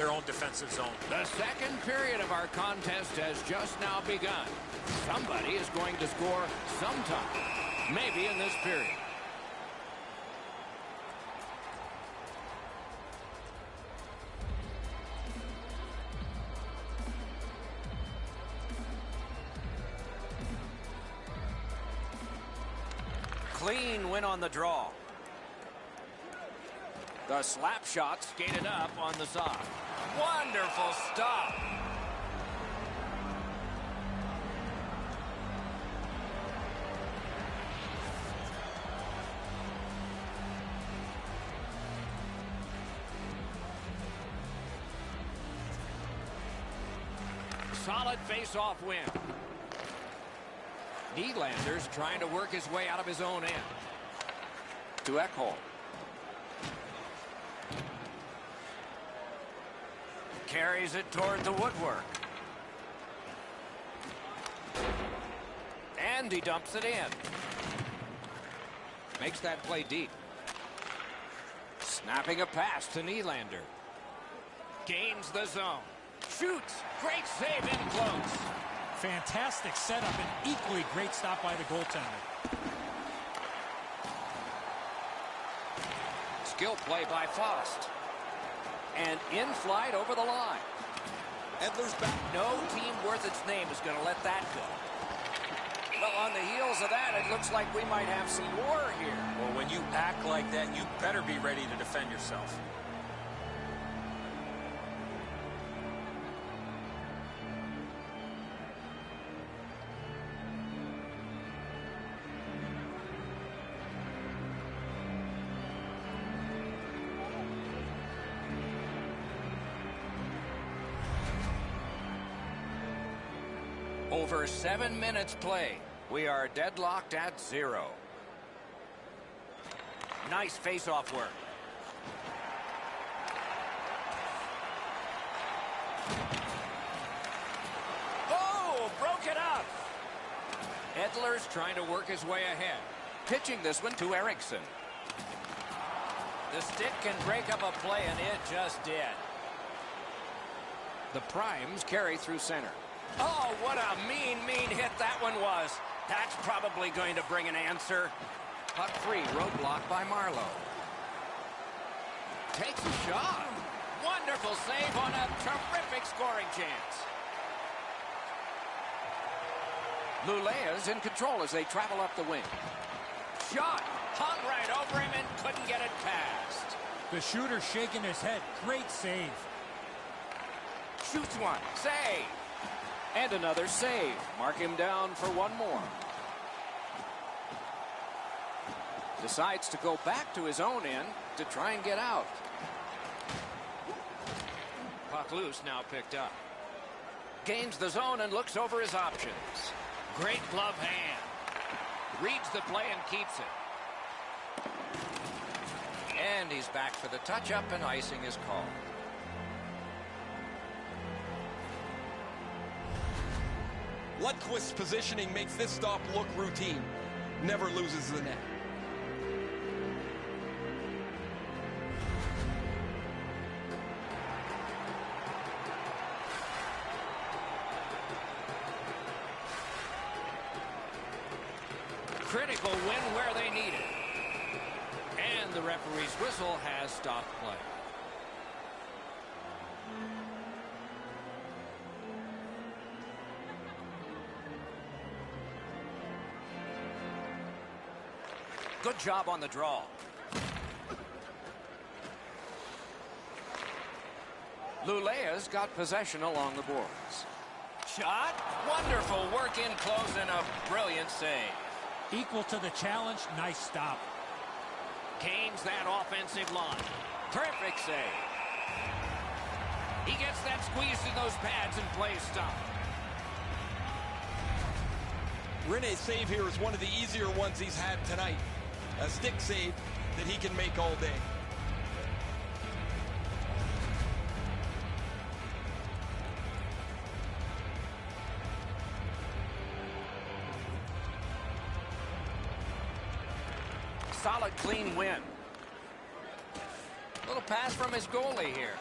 their own defensive zone. The second period of our contest has just now begun. Somebody is going to score sometime, maybe in this period. Clean win on the draw. The slap shot skated up on the side. Wonderful stop. Solid face-off win. Nylander's trying to work his way out of his own end. To Ekholm. Carries it toward the woodwork. And he dumps it in. Makes that play deep. Snapping a pass to Nylander. Gains the zone. Shoots. Great save in close. Fantastic setup and equally great stop by the goaltender. Skill play by Faust. And in flight over the line. Edler's back. No team worth its name is going to let that go. Well, on the heels of that, it looks like we might have some war here. Well, when you act like that, you better be ready to defend yourself. Over 7 minutes play. We are deadlocked at 0. Nice face-off work. Oh, broke it up. Edler's trying to work his way ahead. Pitching this one to Eriksson. The stick can break up a play, and it just did. The Primes carry through center. Oh, what a mean hit that one was. That's probably going to bring an answer. Puck free, roadblock by Marlowe. Takes a shot. Wonderful save on a terrific scoring chance. Lulea's in control as they travel up the wing. Shot. Hung right over him and couldn't get it past. The shooter shaking his head. Great save. Shoots one. Save. And another save. Mark him down for one more. Decides to go back to his own end to try and get out. Puck loose, now picked up. Gains the zone and looks over his options. Great glove hand. Reads the play and keeps it. And he's back for the touch-up, and icing is called. Lundqvist's positioning makes this stop look routine. Never loses the net. Critical win where they need it. And the referee's whistle has stopped play. Good job on the draw. Lulea's got possession along the boards. Shot. Wonderful work in close and a brilliant save. Equal to the challenge. Nice stop. Gains that offensive line. Terrific save. He gets that squeeze in those pads and plays stop. Rene's save here is one of the easier ones he's had tonight. A stick save that he can make all day. Solid, clean win. Little pass from his goalie here.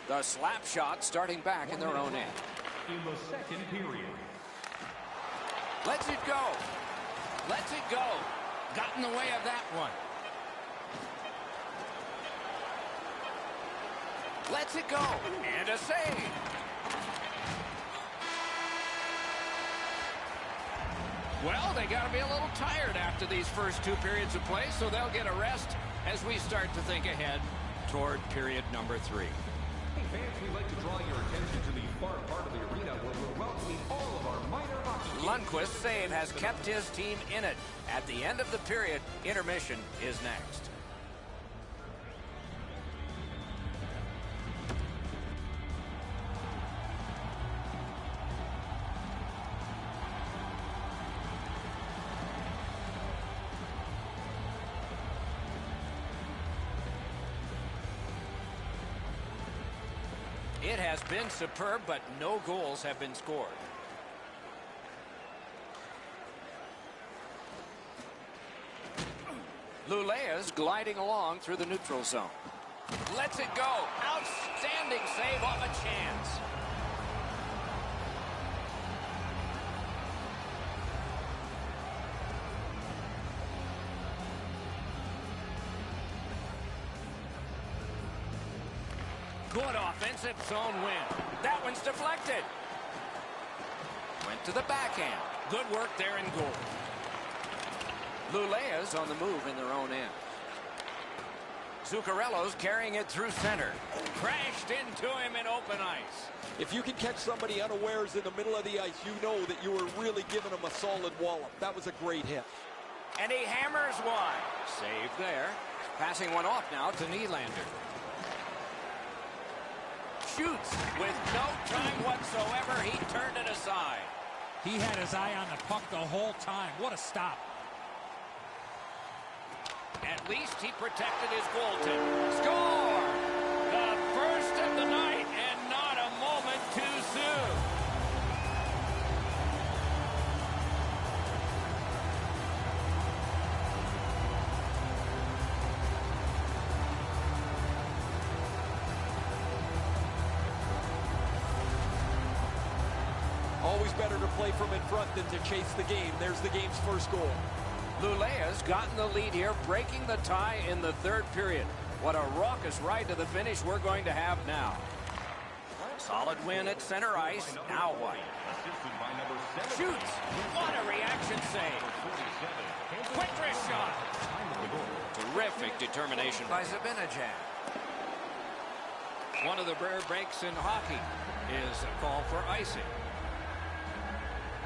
The slap shot starting back in their own end. In the second period. Lets it go. Lets it go. Got in the way of that one. Lets it go. And a save. Well, they got to be a little tired after these first 2 periods of play, so they'll get a rest as we start to think ahead toward period number 3. Hey fans, we'd like to draw your attention to the far part of the arena where we're welcoming all of our minor hockey. Lundqvist's save has kept his team in it. At the end of the period, intermission is next. It has been superb, but no goals have been scored. Lulea's gliding along through the neutral zone. Lets it go. Outstanding save off a chance. Good offensive zone win. That one's deflected. Went to the backhand. Good work there in goal. Lulea's on the move in their own end. Zuccarello's carrying it through center. Crashed into him in open ice. If you can catch somebody unawares in the middle of the ice, you know that you were really giving them a solid wallop. That was a great hit. And he hammers one. Save there. Passing one off now to Nylander. Shoots with no time whatsoever. He turned it aside. He had his eye on the puck the whole time. What a stop. At least he protected his goaltender. Score! The first of the night, and not a moment too soon. Always better to play from in front than to chase the game. There's the game's first goal. Lulea's gotten the lead here, breaking the tie in the 3rd period. What a raucous ride to the finish we're going to have now. Solid win at center ice. Now what? Shoots. What a reaction save. Quick wrist shot. Terrific determination by Zibanejad. One of the rare breaks in hockey is a call for icing.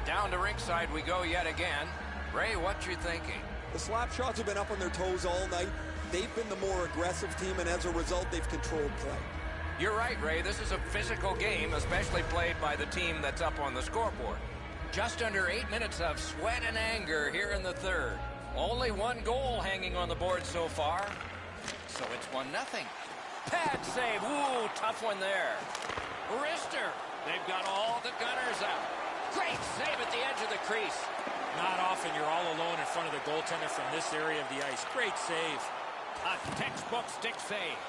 Down to rinkside we go yet again. Ray, what you thinking? The slap shots have been up on their toes all night. They've been the more aggressive team, and as a result, they've controlled play. You're right, Ray. This is a physical game, especially played by the team that's up on the scoreboard. Just under 8 minutes of sweat and anger here in the 3rd. Only 1 goal hanging on the board so far. So it's 1-0. Pad save. Ooh, tough one there. Wrister. They've got all the gunners out. Great save at the edge of the crease. Not often you're all alone in front of the goaltender from this area of the ice. Great save. A textbook stick save.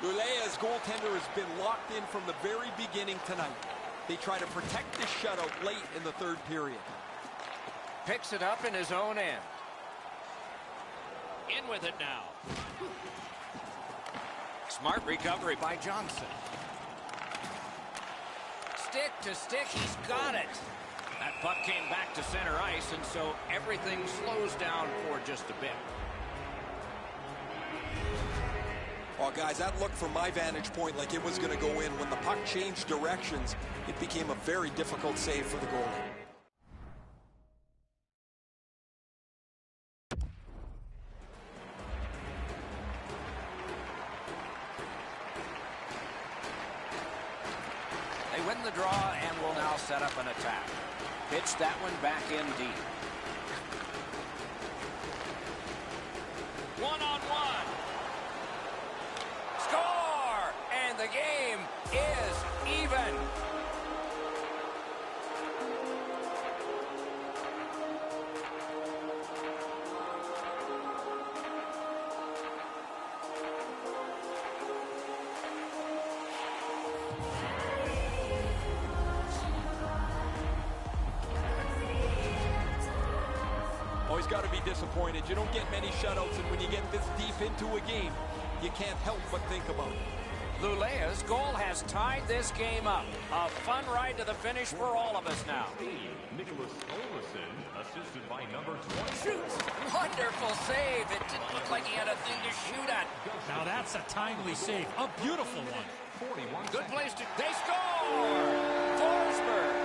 Lulea's goaltender has been locked in from the very beginning tonight. They try to protect this shutout late in the 3rd period. Picks it up in his own end. In with it now. Smart recovery by Johnson. Stick to stick, he's got it. That puck came back to center ice, and so everything slows down for just a bit. Oh, guys, that looked from my vantage point like it was going to go in. When the puck changed directions, it became a very difficult save for the goalie. They win the draw and will now set up an attack. Pitch that one back in deep. 1-on-1. Score! And the game is even. got to be disappointed. You don't get many shutouts, and when you get this deep into a game, you can't help but think about it. Lulea's goal has tied this game up. A fun ride to the finish for all of us now. Nicholas Olson, assisted by number 20. Shoots! Wonderful save. It didn't look like he had a thing to shoot at. Now that's a timely save. A beautiful one. 41 Good seconds. place to... They score! Forsberg!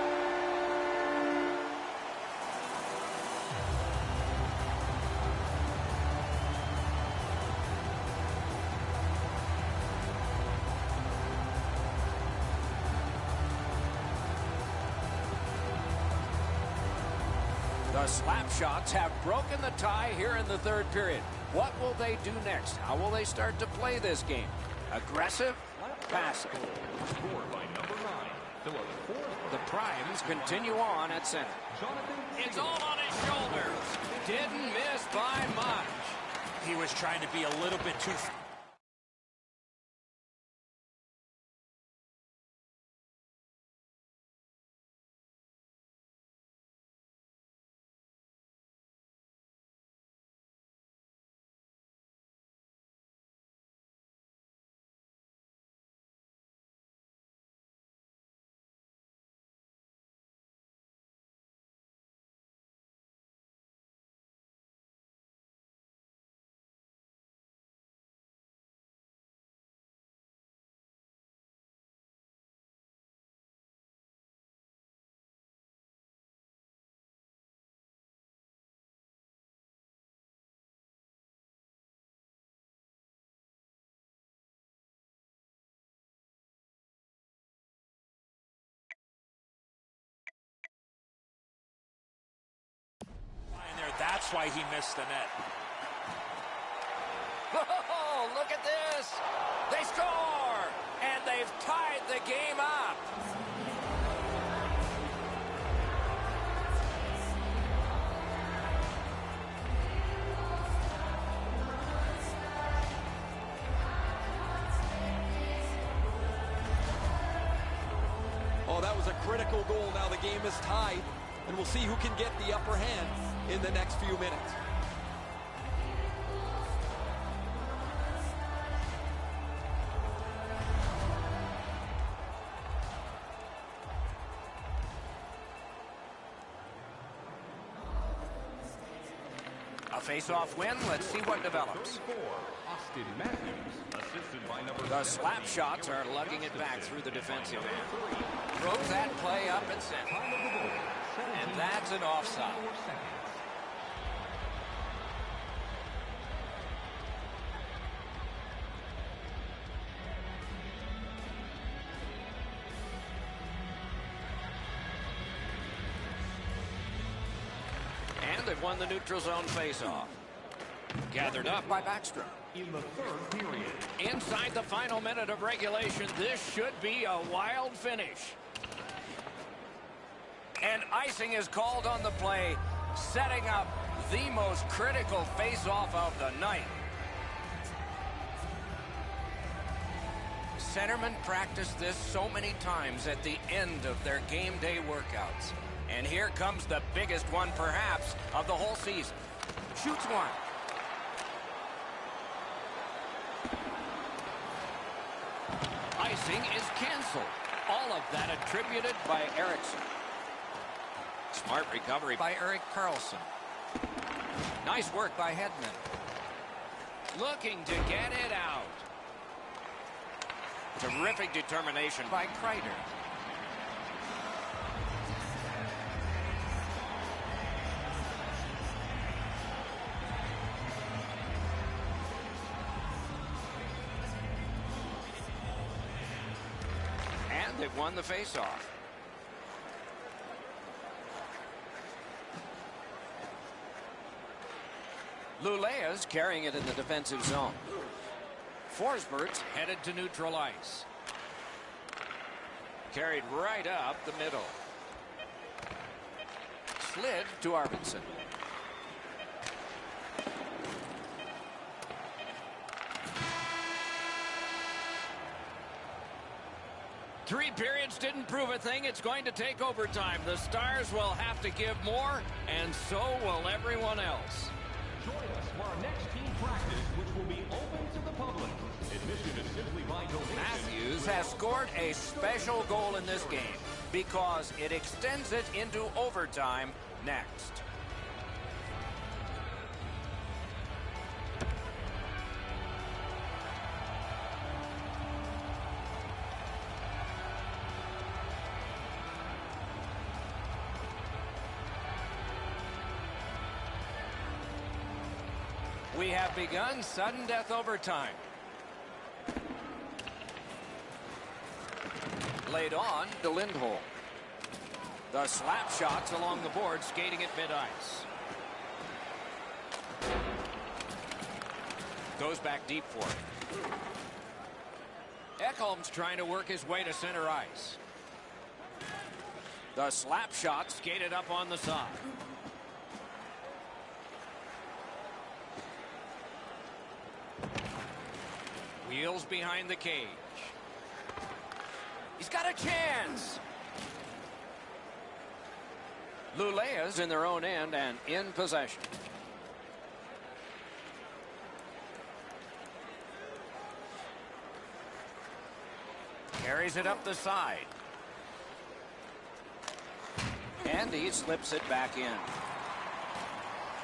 The Slapshots have broken the tie here in the third period. What will they do next? How will they start to play this game? Aggressive? Passive? Scored by number 9, Philip Forsberg. The Primes continue on at center. It's all on his shoulders. Didn't miss by much. He was trying to be a little bit too... That's why he missed the net. Oh, look at this. They score, and they've tied the game up. Oh, that was a critical goal. Now the game is tied, and we'll see who can get the upper hand in the next few minutes. A face-off win. Let's see what develops. 34, Austin Matthews, assisted by number The 17, Slapshots are lugging it back through the defensive end. Throws that play up at center. Time of the goal, 17, And that's an offside. 4 seconds. And they've won the neutral zone face-off. Gathered up by Backstrom. In the third period, Inside the final minute of regulation, this should be a wild finish. And icing is called on the play, setting up the most critical face-off of the night. Centermen practice this so many times at the end of their game day workouts. And here comes the biggest one, perhaps, of the whole season. Shoots one. Icing is canceled. All of that attributed by Eriksson. Smart recovery by Erik Karlsson. Nice work by Hedman. Looking to get it out. Terrific determination by Kreider. And they've won the faceoff. Lulea's carrying it in the defensive zone. Forsberg's headed to neutral ice. Carried right up the middle. Slid to Arvidsson. 3 periods didn't prove a thing. It's going to take overtime. The Stars will have to give more, and so will everyone else. Join us for our next team practice, which will be open to the public. Admission is simply by donation. Matthews has scored a special goal in this game because it extends it into overtime next. We have begun sudden death overtime. Laid on to Lindholm. The slap shots along the board, skating at mid-ice. Goes back deep for it. Ekholm's trying to work his way to center ice. The slap shot skated up on the side. Wheels behind the cage. He's got a chance. Lulea's in their own end and in possession. Carries it up the side. And he slips it back in.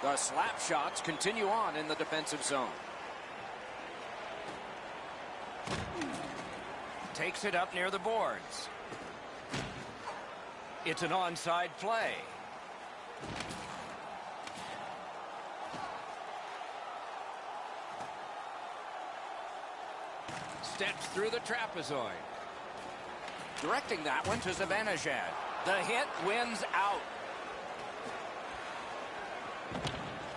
The slap shots continue on in the defensive zone. Takes it up near the boards. It's an onside play. Steps through the trapezoid. Directing that one to Zibanejad. The hit wins out.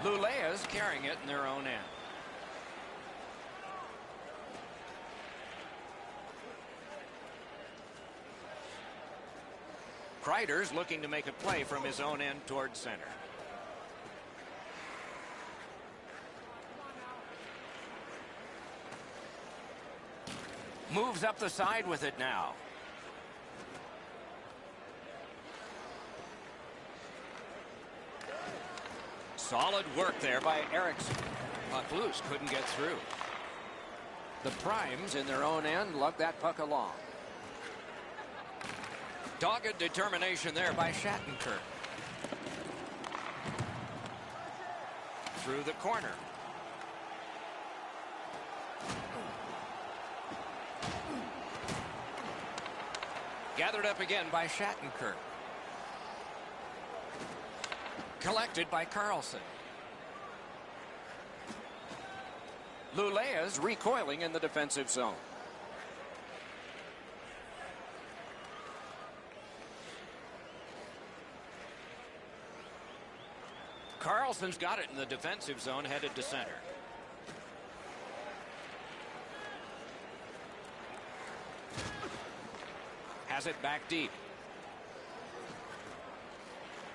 Lulea's carrying it in their own end. Kreider's looking to make a play from his own end toward center. Moves up the side with it now. Solid work there by Eriksson. Puck loose, couldn't get through. The Primes in their own end lug that puck along. Dogged determination there by Shattenkirk. Through the corner. Gathered up again by Shattenkirk. Collected by Carlson. Lulea's recoiling in the defensive zone. Carlson's got it in the defensive zone, headed to center. Has it back deep.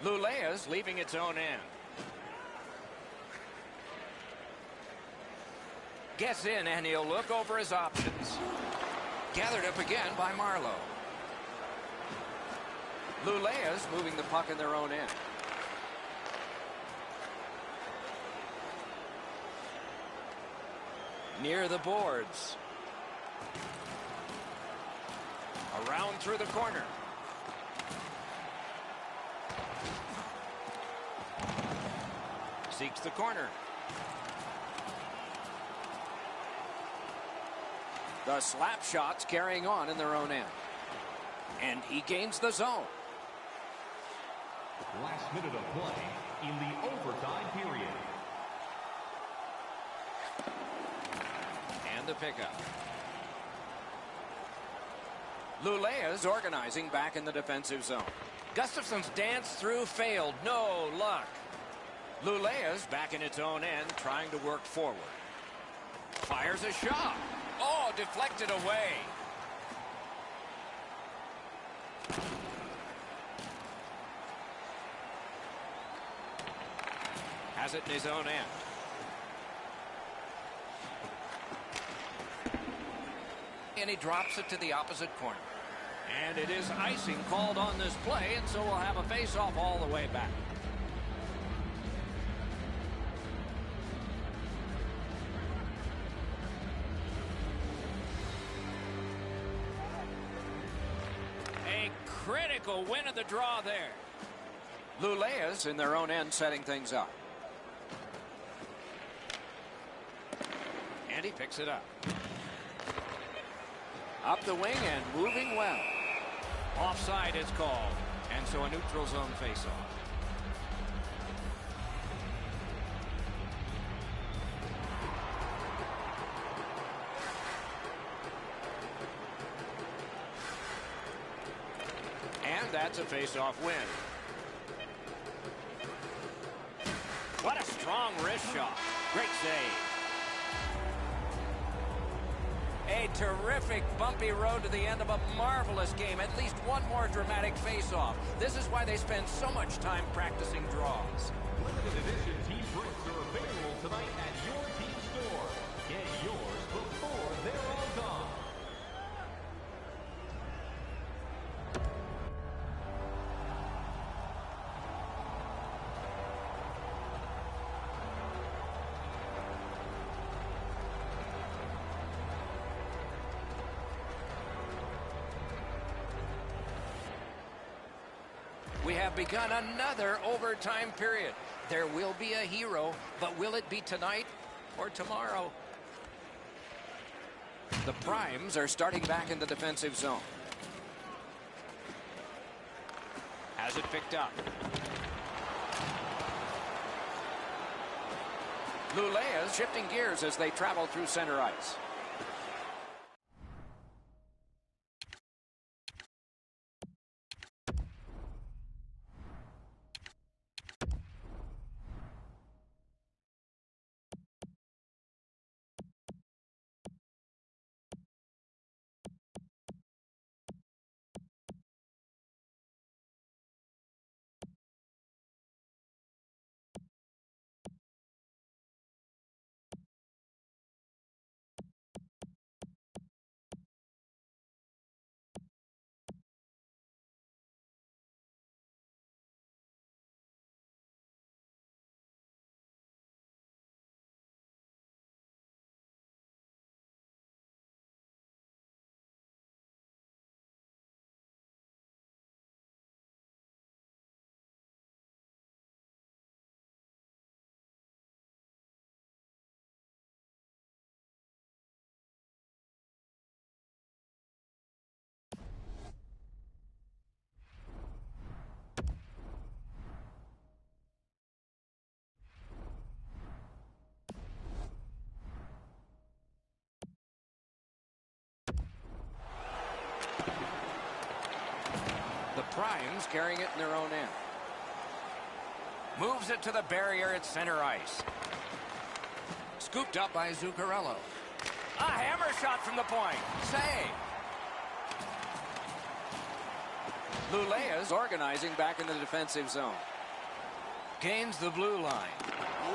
Lulea's leaving its own end. Gets in and he'll look over his options. Gathered up again by Marlowe. Lulea's moving the puck in their own end. Near the boards. Around through the corner. Seeks the corner. The slap shots carrying on in their own end. And he gains the zone. Last minute of play in the overtime period. The pickup. Lulea's organizing back in the defensive zone. Gustafson's dance through failed. No luck. Lulea's back in its own end, trying to work forward. Fires a shot. Oh, deflected away. Has it in his own end. And he drops it to the opposite corner. And it is icing called on this play, and so we'll have a face-off all the way back. A critical win of the draw there. Lulea's in their own end setting things up. And he picks it up. Up the wing and moving well. Offside is called. And so a neutral zone faceoff. And that's a faceoff win. What a strong wrist shot. Great save. A terrific bumpy road to the end of a marvelous game. At least one more dramatic face-off. This is why they spend so much time practicing draws. Limited edition team drinks are available tonight at your team store. Get yours before they're all gone. We have begun another overtime period. There will be a hero, but will it be tonight or tomorrow? The Primes are starting back in the defensive zone. Has it picked up. Lulea's shifting gears as they travel through center ice. Primes carrying it in their own end. Moves it to the barrier at center ice. Scooped up by Zuccarello. A hammer shot from the point. Save. Lulea's organizing back in the defensive zone. Gains the blue line.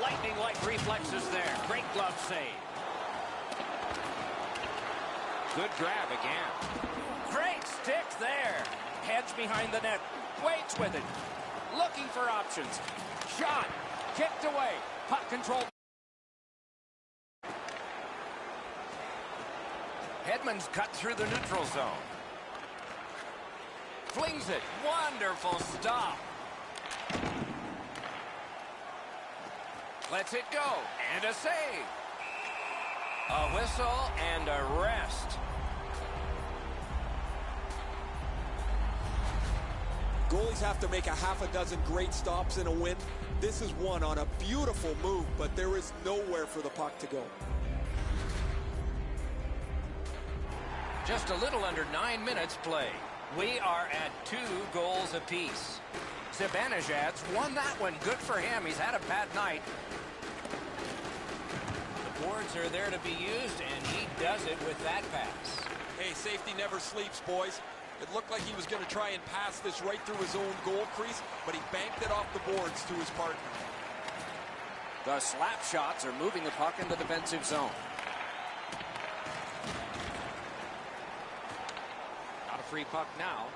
Lightning-like reflexes there. Great glove save. Good grab again. Great stick there. Heads behind the net. Waits with it. Looking for options. Shot. Kicked away. Puck control. Hedman's cut through the neutral zone. Flings it. Wonderful stop. Lets it go. And a save. A whistle and a rest. Goalies have to make a half a dozen great stops in a win. This is one on a beautiful move, but there is nowhere for the puck to go. Just a little under 9 minutes play. We are at 2 goals apiece. Zibanejad's won that one. Good for him. He's had a bad night. The boards are there to be used, and he does it with that pass. Hey, safety never sleeps, boys. It looked like he was going to try and pass this right through his own goal crease, but he banked it off the boards to his partner. The slap shots are moving the puck in the defensive zone. free puck now.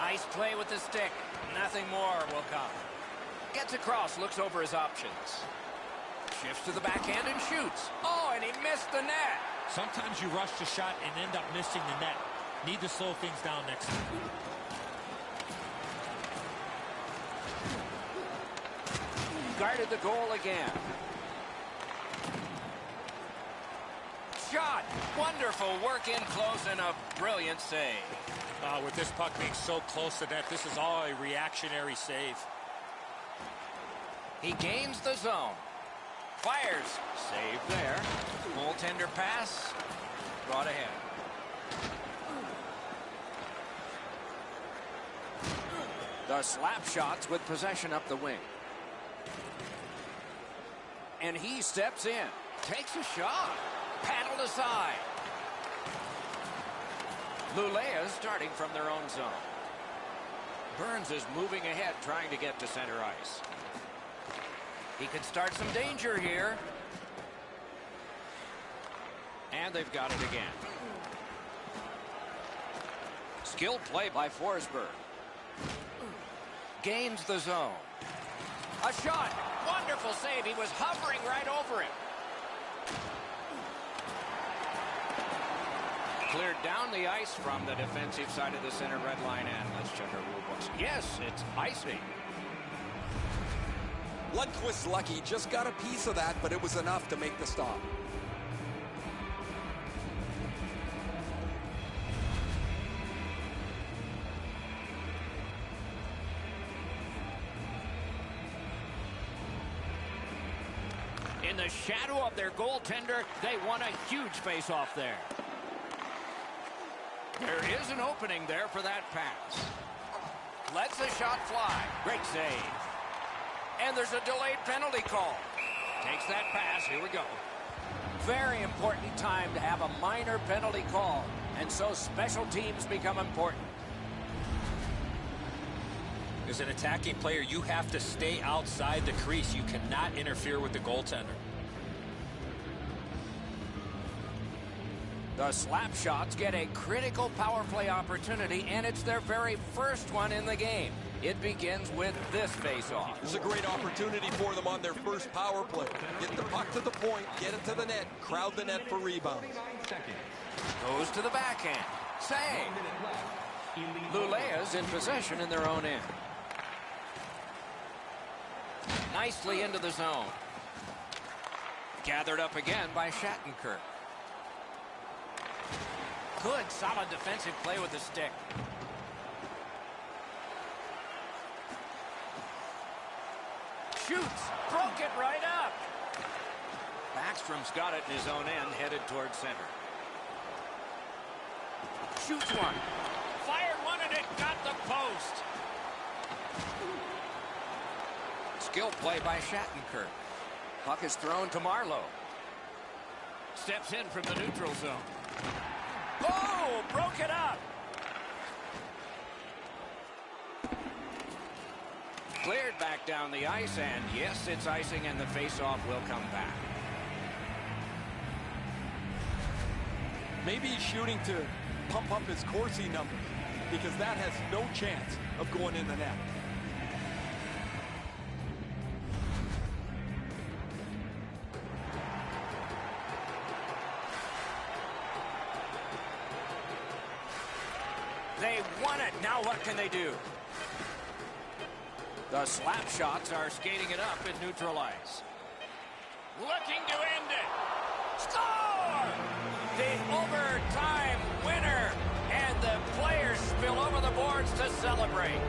Nice play with the stick. Nothing more will come. Gets across, looks over his options. Shifts to the backhand and shoots. Oh, and he missed the net. Sometimes you rush the shot and end up missing the net. Need to slow things down next time. Guarded the goal again. Shot. Wonderful work in close and a brilliant save. With this puck being so close to net, this is all a reactionary save. He gains the zone. Fires. Save there. Goaltender pass. Brought ahead. The slap shots with possession up the wing. And he steps in. Takes a shot. Paddled aside. Lulea starting from their own zone. Burns is moving ahead, trying to get to center ice. He could start some danger here. And they've got it again. Skilled play by Forsberg. Gains the zone. A shot. Wonderful save. He was hovering right over him. Cleared down the ice from the defensive side of the center red line. And let's check our rule books. Yes, it's icing. Lundqvist's lucky, just got a piece of that, but it was enough to make the stop. In the shadow of their goaltender, they won a huge face-off there. There is an opening there for that pass. Lets the shot fly. Great save. And there's a delayed penalty call. Takes that pass. Here we go. Very important time to have a minor penalty call. And so special teams become important. As an attacking player, you have to stay outside the crease. You cannot interfere with the goaltender. The slap shots get a critical power play opportunity, and it's their very first one in the game. It begins with this face-off. This is a great opportunity for them on their first power play. Get the puck to the point, get it to the net, crowd the net for rebounds. Goes to the backhand. Save. Lulea's in possession in their own end. Nicely into the zone. Gathered up again by Shattenkirk. Good, solid defensive play with the stick. Shoots. Broke it right up. Backstrom's got it in his own end, headed towards center. Shoots one. Fired one and it got the post. Skill play by Shattenkirk. Puck is thrown to Marlowe. Steps in from the neutral zone. Oh, broke it up. Cleared back down the ice, and yes, it's icing, and the face-off will come back. Maybe he's shooting to pump up his Corsi number, because that has no chance of going in the net. They won it. Now what can they do? The slap shots are skating it up at neutral ice. Looking to end it. Score! The overtime winner. And the players spill over the boards to celebrate.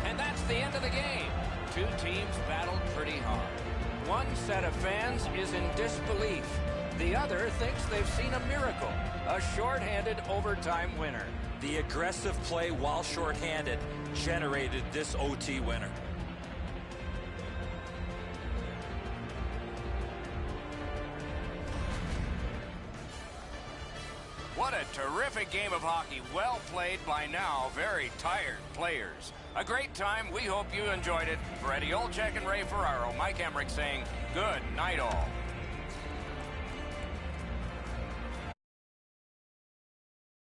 And that's the end of the game. Two teams battled pretty hard. One set of fans is in disbelief. The other thinks they've seen a miracle. A shorthanded overtime winner. The aggressive play while shorthanded generated this OT winner. What a terrific game of hockey. Well played by now very tired players. A great time. We hope you enjoyed it. For Eddie Olczyk and Ray Ferraro, Mike Emmerich saying good night all.